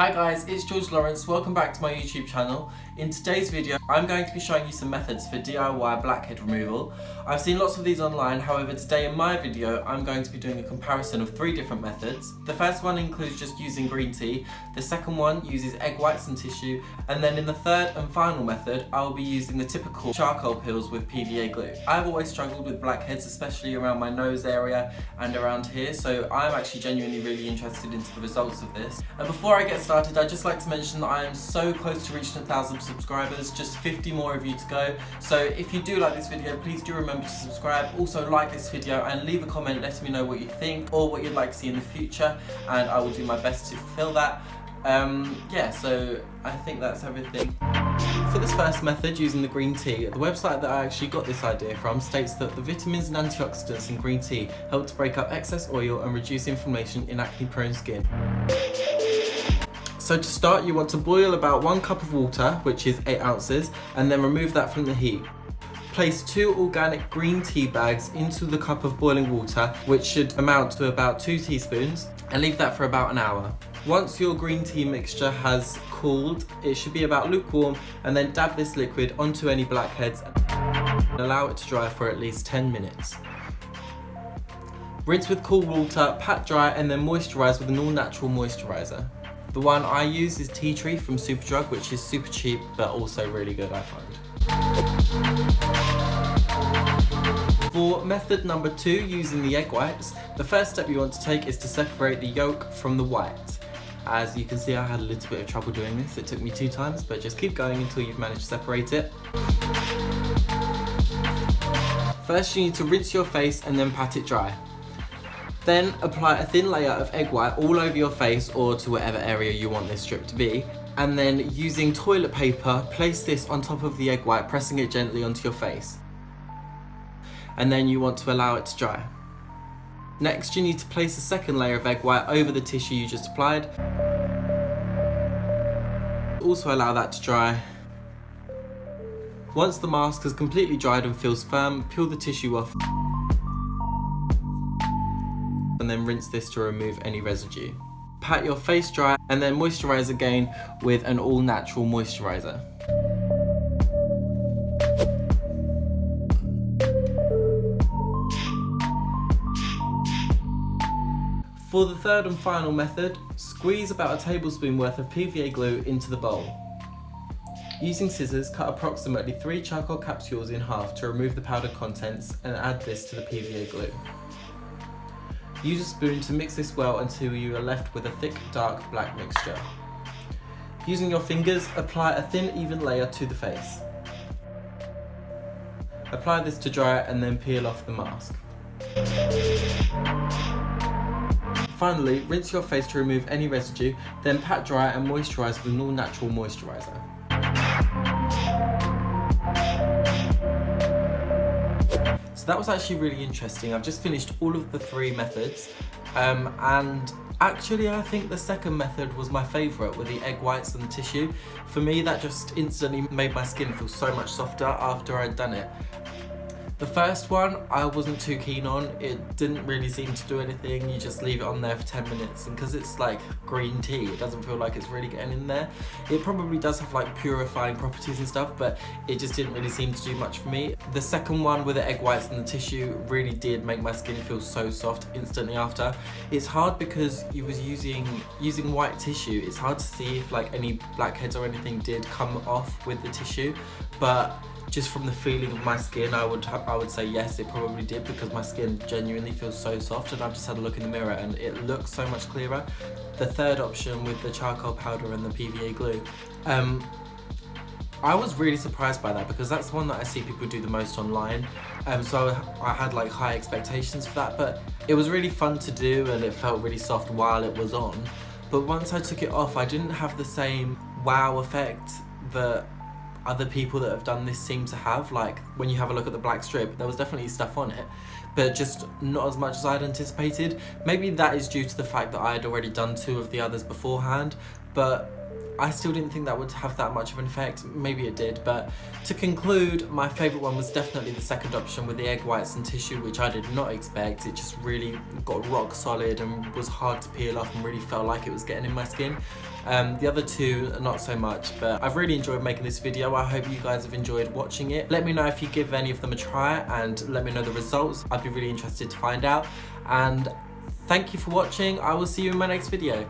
Hi guys, it's George Lawrence. Welcome back to my YouTube channel. In today's video, I'm going to be showing you some methods for DIY blackhead removal. I've seen lots of these online, however today in my video, I'm going to be doing a comparison of 3 different methods. The first one includes just using green tea, the second one uses egg whites and tissue, and then in the third and final method, I'll be using the typical charcoal peels with PVA glue. I've always struggled with blackheads, especially around my nose area and around here, so I'm actually genuinely really interested into the results of this. And before I get started, I'd just like to mention that I am so close to reaching 1,000 subscribers, just 50 more of you to go. So if you do like this video, please do remember to subscribe. Also like this video and leave a comment letting me know what you think or what you'd like to see in the future, and I will do my best to fulfill that. Yeah, so I think that's everything. For this first method, using the green tea, the website that I actually got this idea from states that the vitamins and antioxidants in green tea help to break up excess oil and reduce inflammation in acne-prone skin. So to start, you want to boil about 1 cup of water, which is 8 ounces, and then remove that from the heat. Place 2 organic green tea bags into the cup of boiling water, which should amount to about 2 teaspoons, and leave that for about an hour. Once your green tea mixture has cooled, it should be about lukewarm, and then dab this liquid onto any blackheads and allow it to dry for at least 10 minutes. Rinse with cool water, pat dry, and then moisturize with an all-natural moisturizer. The one I use is Tea Tree from Superdrug, which is super cheap but also really good, I find. For method number 2, using the egg whites, the first step you want to take is to separate the yolk from the white. As you can see, I had a little bit of trouble doing this. It took me 2 times, but just keep going until you've managed to separate it. First, you need to rinse your face and then pat it dry. Then apply a thin layer of egg white all over your face or to whatever area you want this strip to be, and then using toilet paper, place this on top of the egg white, pressing it gently onto your face. And then you want to allow it to dry. Next, you need to place a second layer of egg white over the tissue you just applied. Also allow that to dry. Once the mask has completely dried and feels firm, peel the tissue off and then rinse this to remove any residue. Pat your face dry and then moisturize again with an all-natural moisturizer. For the third and final method, squeeze about a tablespoon worth of PVA glue into the bowl. Using scissors, cut approximately 3 charcoal capsules in half to remove the powdered contents and add this to the PVA glue. Use a spoon to mix this well until you are left with a thick, dark black mixture. Using your fingers, apply a thin, even layer to the face. Apply this to dry and then peel off the mask. Finally, rinse your face to remove any residue, then pat dry and moisturize with an all-natural moisturizer. So that was actually really interesting. I've just finished all of the 3 methods, and actually I think the second method was my favourite, with the egg whites and the tissue. For me, that just instantly made my skin feel so much softer after I'd done it. The first one I wasn't too keen on. It didn't really seem to do anything. You just leave it on there for 10 minutes, and because it's like green tea, it doesn't feel like it's really getting in there. It probably does have like purifying properties and stuff, but it just didn't really seem to do much for me. The second one with the egg whites and the tissue really did make my skin feel so soft instantly after. It's hard because you was using white tissue. It's hard to see if like any blackheads or anything did come off with the tissue, but just from the feeling of my skin, I would say yes, it probably did, because my skin genuinely feels so soft, and I've just had a look in the mirror and it looks so much clearer. The third option with the charcoal powder and the PVA glue, I was really surprised by that, because that's the one that I see people do the most online. So I had like high expectations for that, but it was really fun to do and it felt really soft while it was on. But once I took it off, I didn't have the same wow effect that other people that have done this seem to have. Like when you have a look at the black strip, there was definitely stuff on it, but just not as much as I'd anticipated. Maybe that is due to the fact that I had already done 2 of the others beforehand, but I still didn't think that would have that much of an effect. Maybe it did, but to conclude, my favourite one was definitely the second option with the egg whites and tissue, which I did not expect. It just really got rock solid and was hard to peel off and really felt like it was getting in my skin. The other two, not so much, but I've really enjoyed making this video. I hope you guys have enjoyed watching it. Let me know if you give any of them a try and let me know the results. I'd be really interested to find out. And thank you for watching. I will see you in my next video.